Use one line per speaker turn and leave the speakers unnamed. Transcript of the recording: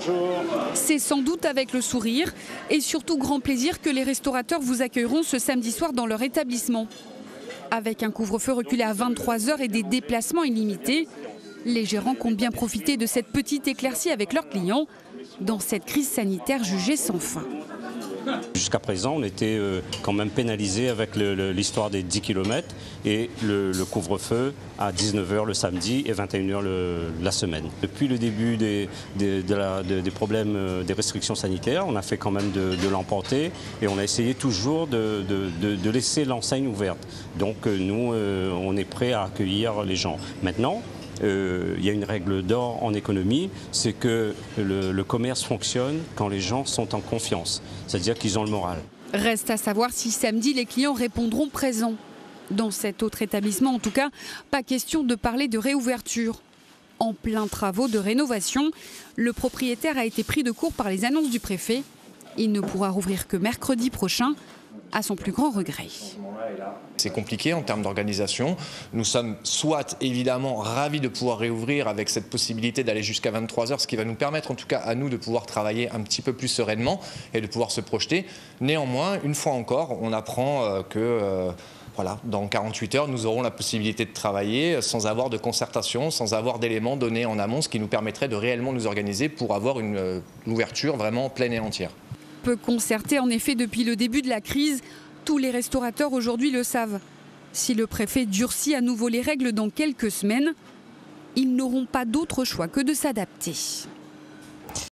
Bonjour.
C'est sans doute avec le sourire et surtout grand plaisir que les restaurateurs vous accueilleront ce samedi soir dans leur établissement. Avec un couvre-feu reculé à 23 h et des déplacements illimités, les gérants comptent bien profiter de cette petite éclaircie avec leurs clients dans cette crise sanitaire jugée sans fin.
Jusqu'à présent, on était quand même pénalisé avec l'histoire des 10 km et le couvre-feu à 19 h le samedi et 21 h la semaine. Depuis le début des problèmes, des restrictions sanitaires, on a fait quand même de l'emporter et on a essayé toujours de laisser l'enseigne ouverte. Donc nous, on est prêts à accueillir les gens. Maintenant, il y a une règle d'or en économie, c'est que le commerce fonctionne quand les gens sont en confiance, c'est-à-dire qu'ils ont le moral.
Reste à savoir si samedi les clients répondront présents. Dans cet autre établissement, en tout cas, pas question de parler de réouverture. En plein travaux de rénovation, le propriétaire a été pris de court par les annonces du préfet. Il ne pourra rouvrir que mercredi prochain, à son plus grand regret.
C'est compliqué en termes d'organisation. Nous sommes soit évidemment ravis de pouvoir réouvrir avec cette possibilité d'aller jusqu'à 23 h, ce qui va nous permettre en tout cas à nous de pouvoir travailler un petit peu plus sereinement et de pouvoir se projeter. Néanmoins, une fois encore, on apprend que voilà, dans 48 heures, nous aurons la possibilité de travailler sans avoir de concertation, sans avoir d'éléments donnés en amont, ce qui nous permettrait de réellement nous organiser pour avoir une ouverture vraiment pleine et entière.
Peu concerté en effet depuis le début de la crise, tous les restaurateurs aujourd'hui le savent. Si le préfet durcit à nouveau les règles dans quelques semaines, ils n'auront pas d'autre choix que de s'adapter.